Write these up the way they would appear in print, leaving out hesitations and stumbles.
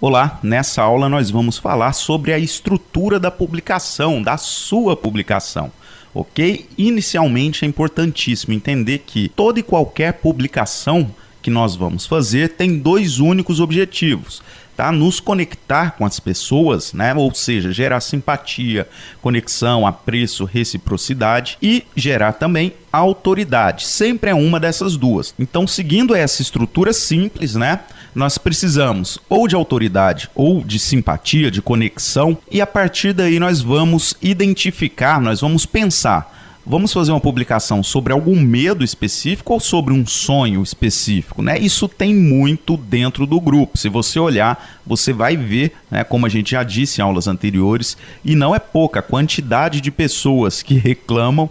Olá, nessa aula nós vamos falar sobre a estrutura da publicação, da sua publicação, ok? Inicialmente é importantíssimo entender que toda e qualquer publicação que nós vamos fazer tem dois únicos objetivos, tá? Nos conectar com as pessoas, né? Ou seja, gerar simpatia, conexão, apreço, reciprocidade e gerar também autoridade. Sempre é uma dessas duas. Então, seguindo essa estrutura simples, né? Nós precisamos ou de autoridade ou de simpatia, de conexão, e a partir daí nós vamos identificar, nós vamos pensar. Vamos fazer uma publicação sobre algum medo específico ou sobre um sonho específico, né? Isso tem muito dentro do grupo. Se você olhar, você vai ver, né, como a gente já disse em aulas anteriores, e não é pouca a quantidade de pessoas que reclamam,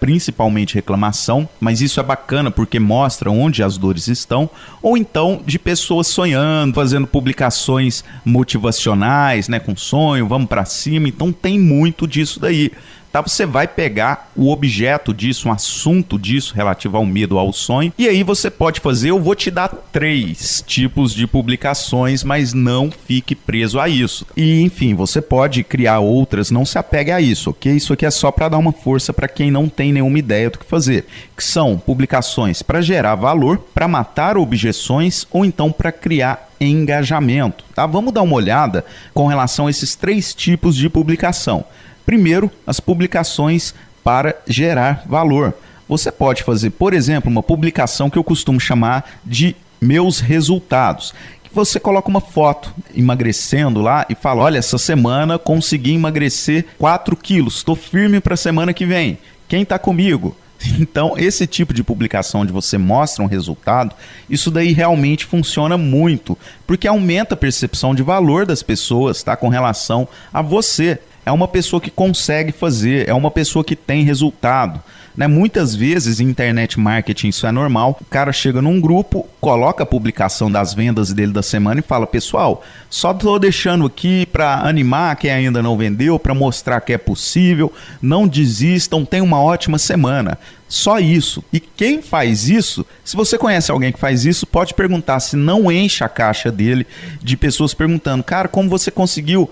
principalmente reclamação, mas isso é bacana porque mostra onde as dores estão, ou então de pessoas sonhando, fazendo publicações motivacionais, né, com sonho, vamos para cima. Então tem muito disso daí. Tá? Você vai pegar o objeto disso, um assunto disso relativo ao medo, ao sonho, e aí você pode fazer, eu vou te dar 3 tipos de publicações, mas não fique preso a isso. E enfim, você pode criar outras, não se apegue a isso, ok? Isso aqui é só para dar uma força para quem não tem nenhuma ideia do que fazer, que são publicações para gerar valor, para matar objeções ou então para criar engajamento, tá? Vamos dar uma olhada com relação a esses 3 tipos de publicação. Primeiro, as publicações para gerar valor. Você pode fazer, por exemplo, uma publicação que eu costumo chamar de meus resultados. Que você coloca uma foto emagrecendo lá e fala, olha, essa semana consegui emagrecer 4 quilos, estou firme para a semana que vem. Quem está comigo? Então, esse tipo de publicação onde você mostra um resultado, isso daí realmente funciona muito, porque aumenta a percepção de valor das pessoas, tá, com relação a você. É uma pessoa que consegue fazer, é uma pessoa que tem resultado, né? Muitas vezes em internet marketing isso é normal, o cara chega num grupo, coloca a publicação das vendas dele da semana e fala, pessoal, só estou deixando aqui para animar quem ainda não vendeu, para mostrar que é possível, não desistam, tenham uma ótima semana. Só isso. E quem faz isso, se você conhece alguém que faz isso, pode perguntar se não enche a caixa dele de pessoas perguntando, cara, como você conseguiu?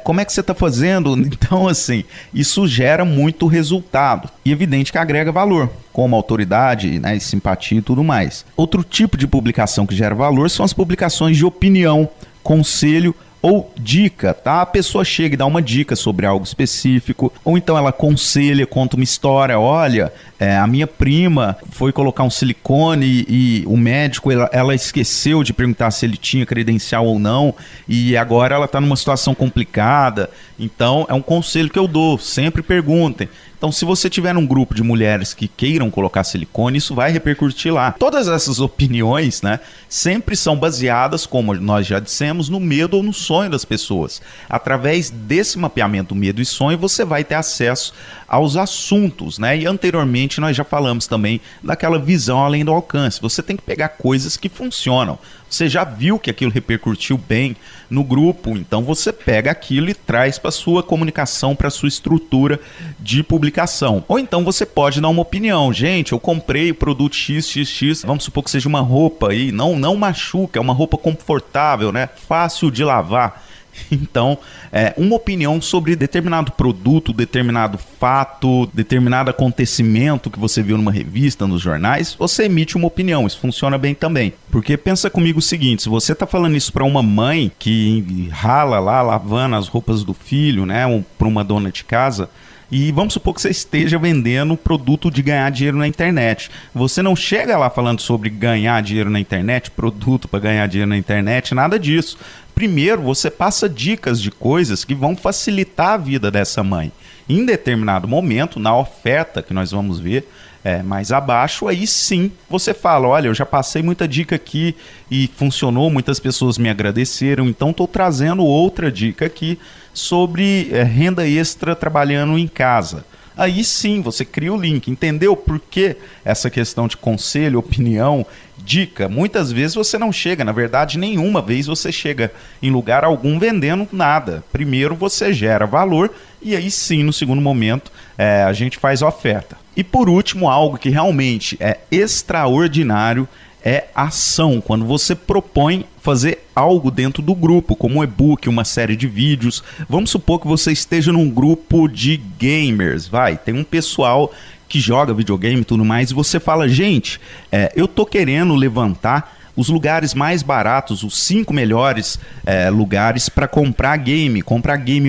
Como é que você está fazendo? Então, assim, isso gera muito resultado. E evidente que agrega valor, como autoridade, né, simpatia e tudo mais. Outro tipo de publicação que gera valor são as publicações de opinião, conselho ou dica, tá? A pessoa chega e dá uma dica sobre algo específico, ou então ela aconselha, conta uma história, olha, a minha prima foi colocar um silicone e o médico, ela esqueceu de perguntar se ele tinha credencial ou não, e agora ela está numa situação complicada, então é um conselho que eu dou, sempre perguntem. Então, se você tiver um grupo de mulheres que queiram colocar silicone, isso vai repercutir lá. Todas essas opiniões, né, sempre são baseadas, como nós já dissemos, no medo ou no sonho das pessoas. Através desse mapeamento do medo e sonho, você vai ter acesso aos assuntos, né? E anteriormente nós já falamos também daquela visão além do alcance. Você tem que pegar coisas que funcionam. Você já viu que aquilo repercutiu bem no grupo, então você pega aquilo e traz para a sua comunicação, para a sua estrutura de publicação. Ou então você pode dar uma opinião. Gente, eu comprei o produto XXX, vamos supor que seja uma roupa aí, não machuca, é uma roupa confortável, né? Fácil de lavar. Então, uma opinião sobre determinado produto, determinado fato, determinado acontecimento que você viu numa revista, nos jornais, você emite uma opinião. Isso funciona bem também. Porque pensa comigo o seguinte, se você está falando isso para uma mãe que rala lá lavando as roupas do filho, né, ou para uma dona de casa, e vamos supor que você esteja vendendo produto de ganhar dinheiro na internet. Você não chega lá falando sobre ganhar dinheiro na internet, produto para ganhar dinheiro na internet, nada disso. Primeiro, você passa dicas de coisas que vão facilitar a vida dessa mãe. Em determinado momento, na oferta que nós vamos ver mais abaixo, aí sim você fala, olha, eu já passei muita dica aqui e funcionou, muitas pessoas me agradeceram, então estou trazendo outra dica aqui sobre renda extra trabalhando em casa. Aí sim, você cria o link, entendeu por que essa questão de conselho, opinião, dica? Muitas vezes você não chega, na verdade nenhuma vez você chega em lugar algum vendendo nada. Primeiro você gera valor e aí sim, no segundo momento, a gente faz a oferta. E por último, algo que realmente é extraordinário é ação, quando você propõe fazer algo dentro do grupo, como um e-book, uma série de vídeos. Vamos supor que você esteja num grupo de gamers, tem um pessoal que joga videogame e tudo mais, e você fala, gente, eu tô querendo levantar os lugares mais baratos, os 5 melhores lugares para comprar game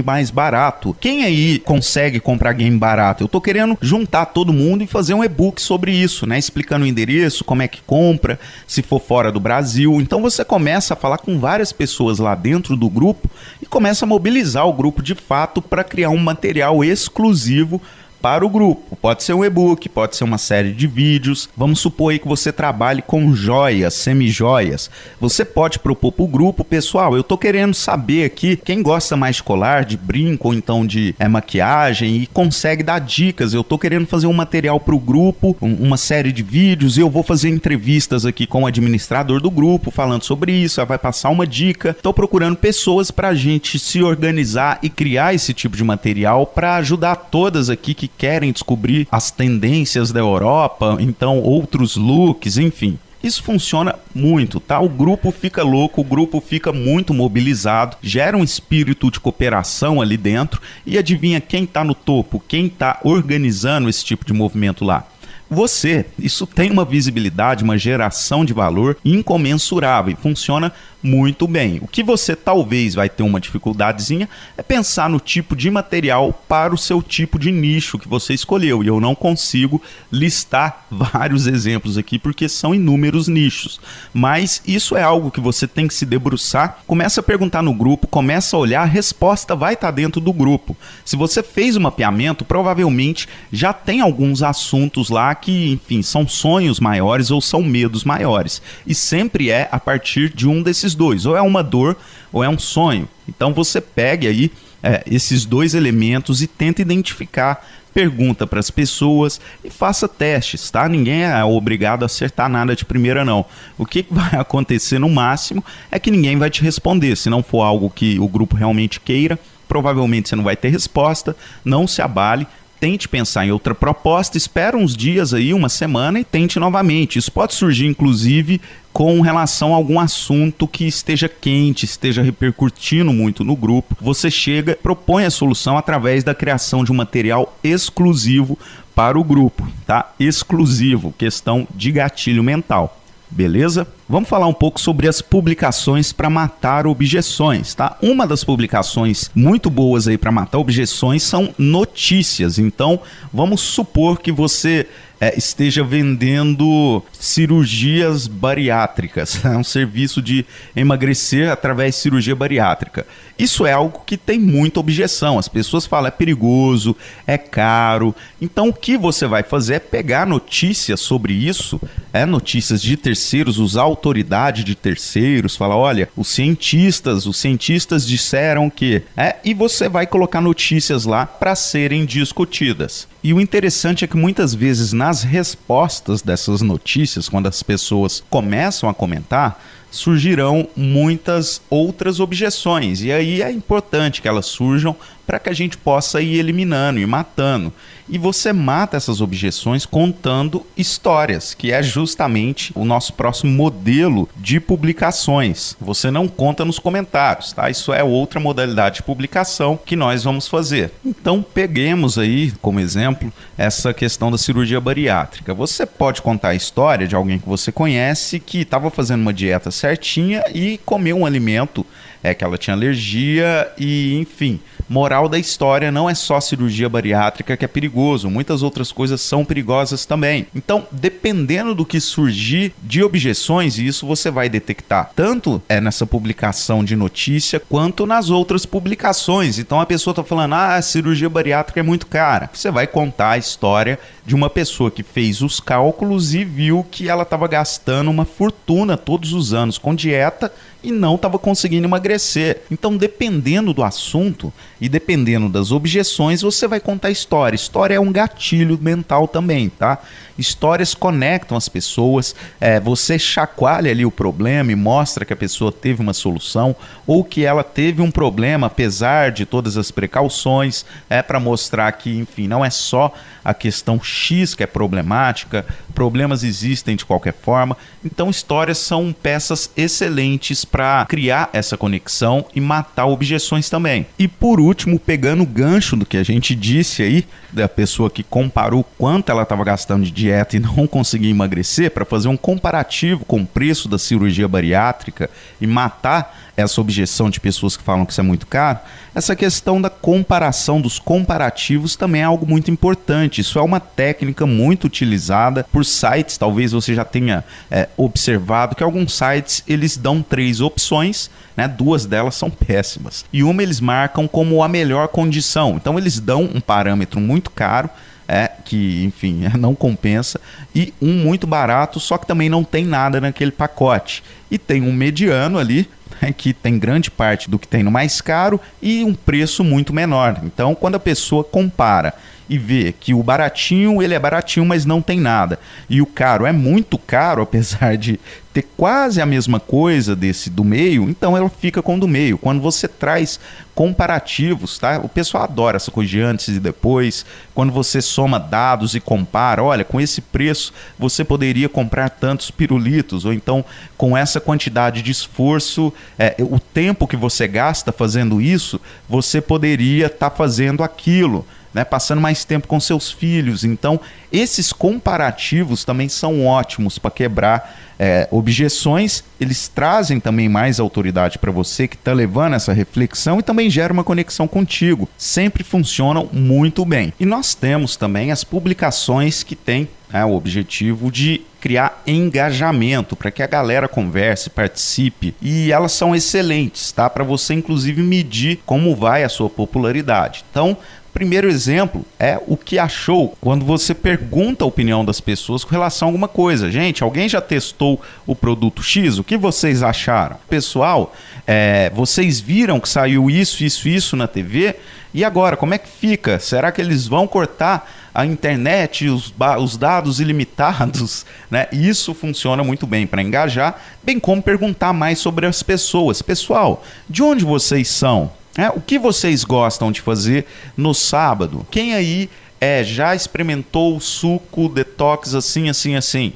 mais barato. Quem aí consegue comprar game barato? Eu tô querendo juntar todo mundo e fazer um e-book sobre isso, né? Explicando o endereço, como é que compra, se for fora do Brasil. Então você começa a falar com várias pessoas lá dentro do grupo e começa a mobilizar o grupo de fato para criar um material exclusivo para o grupo. Pode ser um e-book, pode ser uma série de vídeos. Vamos supor aí que você trabalhe com joias, semi-joias. Você pode propor para o grupo, pessoal, eu tô querendo saber aqui quem gosta mais de colar, de brinco ou então de maquiagem e consegue dar dicas. Eu tô querendo fazer um material para o grupo, uma série de vídeos, e eu vou fazer entrevistas aqui com o administrador do grupo falando sobre isso, vai passar uma dica. Tô procurando pessoas para a gente se organizar e criar esse tipo de material para ajudar todas aqui que querem descobrir as tendências da Europa, então outros looks, enfim. Isso funciona muito, tá? O grupo fica louco, o grupo fica muito mobilizado, gera um espírito de cooperação ali dentro e adivinha quem tá no topo, quem tá organizando esse tipo de movimento lá? Você. Isso tem uma visibilidade, uma geração de valor incomensurável e funciona muito bem. O que você talvez vai ter uma dificuldadezinha é pensar no tipo de material para o seu tipo de nicho que você escolheu. E eu não consigo listar vários exemplos aqui porque são inúmeros nichos. Mas isso é algo que você tem que se debruçar. Começa a perguntar no grupo, começa a olhar, a resposta vai estar dentro do grupo. Se você fez o mapeamento, provavelmente já tem alguns assuntos lá que, enfim, são sonhos maiores ou são medos maiores. E sempre é a partir de um desses dois, ou é uma dor ou é um sonho. Então você pegue aí esses dois elementos e tenta identificar, pergunta para as pessoas e faça testes, tá? Ninguém é obrigado a acertar nada de primeira não. O que vai acontecer no máximo é que ninguém vai te responder, se não for algo que o grupo realmente queira, provavelmente você não vai ter resposta, não se abale. Tente pensar em outra proposta, espera uns dias aí, uma semana e tente novamente. Isso pode surgir, inclusive, com relação a algum assunto que esteja quente, esteja repercutindo muito no grupo. Você chega, propõe a solução através da criação de um material exclusivo para o grupo, tá? Exclusivo, questão de gatilho mental. Beleza? Vamos falar um pouco sobre as publicações para matar objeções, tá? Uma das publicações muito boas aí para matar objeções são notícias. Então, vamos supor que você esteja vendendo cirurgias bariátricas, um serviço de emagrecer através de cirurgia bariátrica. Isso é algo que tem muita objeção. As pessoas falam, é perigoso, é caro. Então, o que você vai fazer é pegar notícias sobre isso, notícias de terceiros, usar a autoridade de terceiros, falar, olha, os cientistas disseram que... e você vai colocar notícias lá para serem discutidas. E o interessante é que muitas vezes nas respostas dessas notícias, quando as pessoas começam a comentar, surgirão muitas outras objeções. E aí é importante que elas surjam para que a gente possa ir eliminando e matando. E você mata essas objeções contando histórias, que é justamente o nosso próximo modelo de publicações. Você não conta nos comentários, tá? Isso é outra modalidade de publicação que nós vamos fazer. Então, peguemos aí, como exemplo, essa questão da cirurgia bariátrica. Você pode contar a história de alguém que você conhece que estava fazendo uma dieta certinha e comeu um alimento que ela tinha alergia e, enfim... Moral da história, não é só cirurgia bariátrica que é perigoso, muitas outras coisas são perigosas também. Então, dependendo do que surgir de objeções, isso você vai detectar tanto nessa publicação de notícia, quanto nas outras publicações. Então, a pessoa está falando, a cirurgia bariátrica é muito cara. Você vai contar a história de uma pessoa que fez os cálculos e viu que ela estava gastando uma fortuna todos os anos com dieta e não estava conseguindo emagrecer. Então, dependendo do assunto, E dependendo das objeções, você vai contar história. História é um gatilho mental também, tá? Histórias conectam as pessoas, você chacoalha ali o problema e mostra que a pessoa teve uma solução ou que ela teve um problema apesar de todas as precauções, para mostrar que, enfim, não é só a questão X que é problemática, problemas existem de qualquer forma. Então, histórias são peças excelentes para criar essa conexão e matar objeções também. E por último, pegando o gancho do que a gente disse aí, da pessoa que comparou quanto ela estava gastando de dieta e não conseguia emagrecer, para fazer um comparativo com o preço da cirurgia bariátrica e matar essa objeção de pessoas que falam que isso é muito caro, essa questão da comparação, dos comparativos, também é algo muito importante. Isso é uma técnica muito utilizada por sites, talvez você já tenha observado que alguns sites eles dão 3 opções, né? 2 delas são péssimas. E uma eles marcam como a melhor condição. Então eles dão um parâmetro muito caro, que, enfim, não compensa, e um muito barato, só que também não tem nada naquele pacote. E tem um mediano ali, que tem grande parte do que tem no mais caro e um preço muito menor. Então, quando a pessoa compara e vê que o baratinho, ele é baratinho, mas não tem nada, e o caro é muito caro, apesar de ter quase a mesma coisa desse do meio, então ela fica com o do meio. Quando você traz comparativos, tá? O pessoal adora essa coisa de antes e depois, quando você soma dados e compara, olha, com esse preço você poderia comprar tantos pirulitos, ou então com essa quantidade de esforço, o tempo que você gasta fazendo isso, você poderia estar fazendo aquilo, né, passando mais tempo com seus filhos. Então, esses comparativos também são ótimos para quebrar objeções. Eles trazem também mais autoridade para você que está levando essa reflexão e também gera uma conexão contigo. Sempre funcionam muito bem. E nós temos também as publicações que têm o objetivo de criar engajamento, para que a galera converse, participe, e elas são excelentes, tá? Para você inclusive medir como vai a sua popularidade. Então, primeiro exemplo é o que achou, quando você pergunta a opinião das pessoas com relação a alguma coisa. Gente, alguém já testou o produto X? O que vocês acharam? Pessoal, vocês viram que saiu isso na TV? E agora, como é que fica? Será que eles vão cortar a internet, os dados ilimitados? Né? Isso funciona muito bem para engajar, bem como perguntar mais sobre as pessoas. Pessoal, de onde vocês são? O que vocês gostam de fazer no sábado? Quem aí já experimentou o suco detox assim?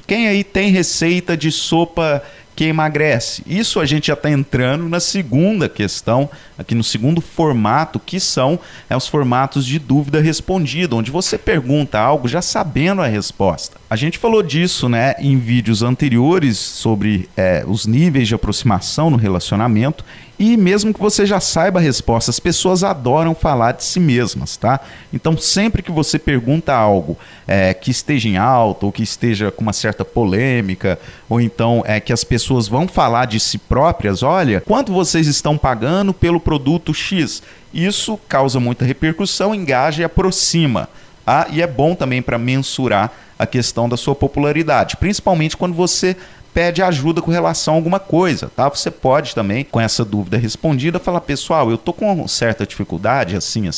Quem aí tem receita de sopa que emagrece? Isso a gente já está entrando na segunda questão, aqui no segundo formato, que são os formatos de dúvida respondida, onde você pergunta algo já sabendo a resposta. A gente falou disso, né, em vídeos anteriores sobre os níveis de aproximação no relacionamento. E mesmo que você já saiba a resposta, as pessoas adoram falar de si mesmas, tá? Então, sempre que você pergunta algo que esteja em alta ou que esteja com uma certa polêmica, ou então que as pessoas vão falar de si próprias, olha, quanto vocês estão pagando pelo produto X? Isso causa muita repercussão, engaja e aproxima. E é bom também para mensurar a questão da sua popularidade, principalmente quando você pede ajuda com relação a alguma coisa, tá? Você pode também, com essa dúvida respondida, falar, pessoal, eu tô com uma certa dificuldade, assim,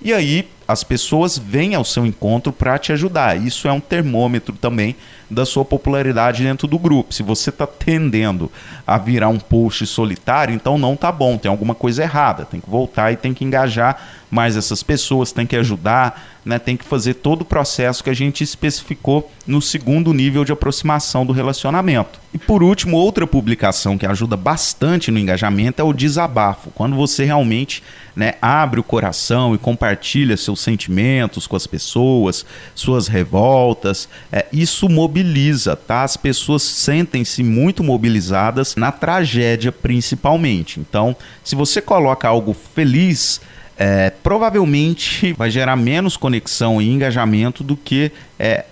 e aí as pessoas vêm ao seu encontro para te ajudar. Isso é um termômetro também da sua popularidade dentro do grupo. Se você está tendendo a virar um post solitário, então não tá bom, tem alguma coisa errada, tem que voltar e tem que engajar mais essas pessoas, tem que ajudar, né? Tem que fazer todo o processo que a gente especificou no segundo nível de aproximação do relacionamento. E por último, outra publicação que ajuda bastante no engajamento é o desabafo, quando você realmente, né, abre o coração e compartilha seus sentimentos com as pessoas, suas revoltas. Isso mobiliza, tá? As pessoas sentem-se muito mobilizadas na tragédia, principalmente. Então, se você coloca algo feliz, provavelmente vai gerar menos conexão e engajamento do que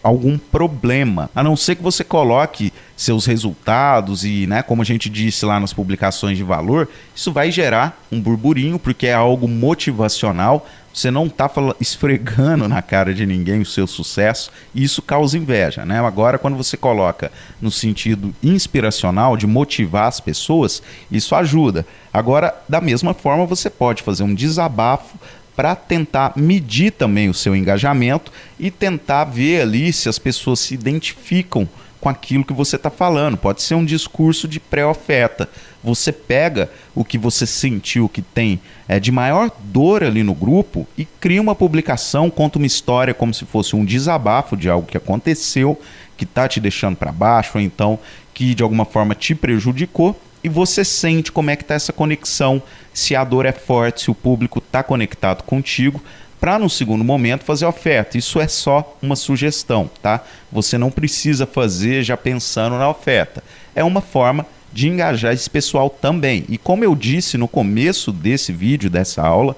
algum problema. A não ser que você coloque seus resultados e, né, como a gente disse lá nas publicações de valor, isso vai gerar um burburinho, porque é algo motivacional. Você não está esfregando na cara de ninguém o seu sucesso, e isso causa inveja, né? Agora, quando você coloca no sentido inspiracional, de motivar as pessoas, isso ajuda. Agora, da mesma forma, você pode fazer um desabafo para tentar medir também o seu engajamento e tentar ver ali se as pessoas se identificam com aquilo que você está falando. Pode ser um discurso de pré-oferta. Você pega o que você sentiu que tem de maior dor ali no grupo e cria uma publicação, conta uma história como se fosse um desabafo de algo que aconteceu, que está te deixando para baixo, ou então que de alguma forma te prejudicou, e você sente como é que está essa conexão, se a dor é forte, se o público está conectado contigo, para no segundo momento fazer a oferta. Isso é só uma sugestão, tá? Você não precisa fazer já pensando na oferta. É uma forma de engajar esse pessoal também. E como eu disse no começo desse vídeo, dessa aula,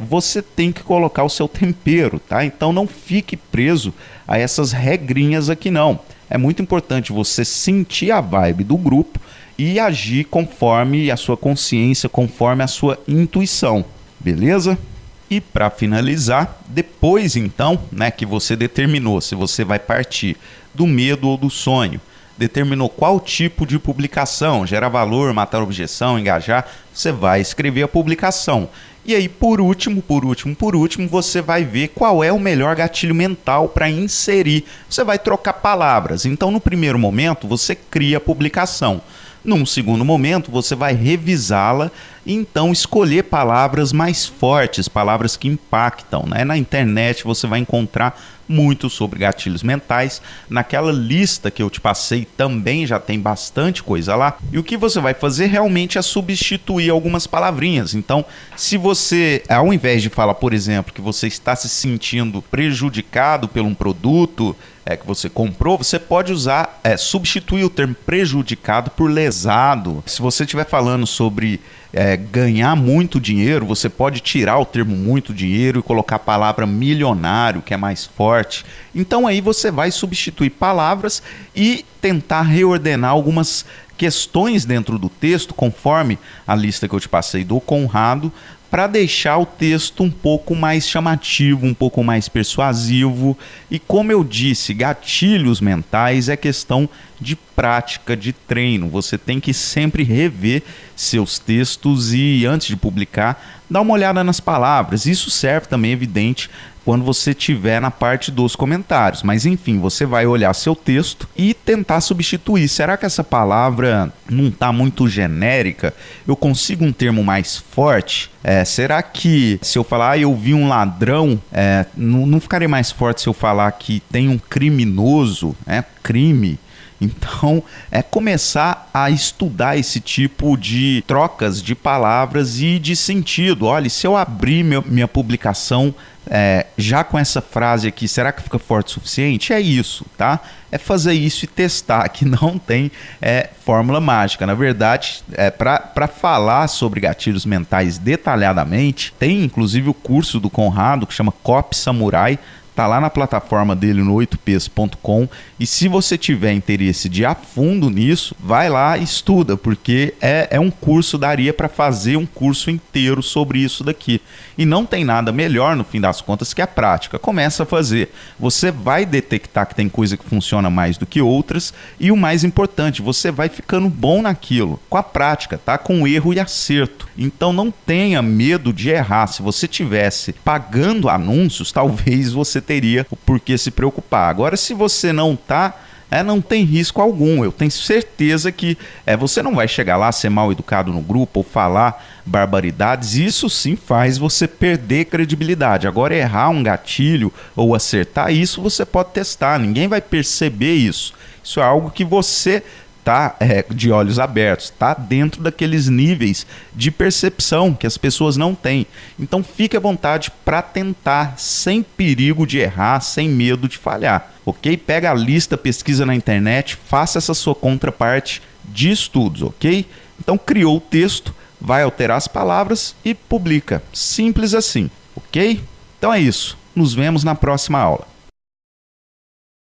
você tem que colocar o seu tempero, tá? Então não fique preso a essas regrinhas aqui não. É muito importante você sentir a vibe do grupo e agir conforme a sua consciência, conforme a sua intuição, beleza? E para finalizar, depois então, né, que você determinou se você vai partir do medo ou do sonho, determinou qual tipo de publicação, gerar valor, matar objeção, engajar, você vai escrever a publicação. E aí, por último, você vai ver qual é o melhor gatilho mental para inserir. Você vai trocar palavras. Então, no primeiro momento, você cria a publicação. Num segundo momento, você vai revisá-la e então escolher palavras mais fortes, palavras que impactam, né? Na internet você vai encontrar muito sobre gatilhos mentais. Naquela lista que eu te passei também já tem bastante coisa lá. E o que você vai fazer realmente é substituir algumas palavrinhas. Então, se você, ao invés de falar, por exemplo, que você está se sentindo prejudicado por um produto que você comprou, você pode usar, substituir o termo prejudicado por lesado. Se você estiver falando sobre ganhar muito dinheiro, você pode tirar o termo muito dinheiro e colocar a palavra milionário, que é mais forte. Então aí você vai substituir palavras e tentar reordenar algumas questões dentro do texto, conforme a lista que eu te passei do Conrado, para deixar o texto um pouco mais chamativo, um pouco mais persuasivo. E como eu disse, gatilhos mentais é questão de prática, de treino. Você tem que sempre rever seus textos e, antes de publicar, dar uma olhada nas palavras. Isso serve também, evidente, quando você estiver na parte dos comentários. Mas enfim, você vai olhar seu texto e tentar substituir. Será que essa palavra não está muito genérica? Eu consigo um termo mais forte? Será que se eu falar eu vi um ladrão, não ficaria mais forte se eu falar que tem um criminoso, crime? Então, começar a estudar esse tipo de trocas de palavras e de sentido. Olha, se eu abrir minha publicação já com essa frase aqui, será que fica forte o suficiente? É isso, tá? É fazer isso e testar, que não tem fórmula mágica. Na verdade, para falar sobre gatilhos mentais detalhadamente, tem inclusive o curso do Conrado que chama Copy Samurai. Tá lá na plataforma dele no 8ps.com, e se você tiver interesse de ir a fundo nisso, vai lá e estuda, porque é um curso, daria para fazer um curso inteiro sobre isso daqui. E não tem nada melhor, no fim das contas, que a prática. Começa a fazer. Você vai detectar que tem coisa que funciona mais do que outras, e o mais importante, você vai ficando bom naquilo, com a prática, tá? Com erro e acerto. Então não tenha medo de errar. Se você tivesse pagando anúncios, talvez você teria o porquê se preocupar. Agora, se você não tá, não tem risco algum. Eu tenho certeza que você não vai chegar lá, ser mal educado no grupo ou falar barbaridades. Isso sim faz você perder credibilidade. Agora, errar um gatilho ou acertar, isso você pode testar. Ninguém vai perceber isso. Isso é algo que você tá de olhos abertos, tá dentro daqueles níveis de percepção que as pessoas não têm. Então fique à vontade para tentar, sem perigo de errar, sem medo de falhar, ok? Pega a lista, pesquisa na internet, faça essa sua contraparte de estudos, ok? Então criou o texto, vai alterar as palavras e publica. Simples assim, ok? Então é isso. Nos vemos na próxima aula.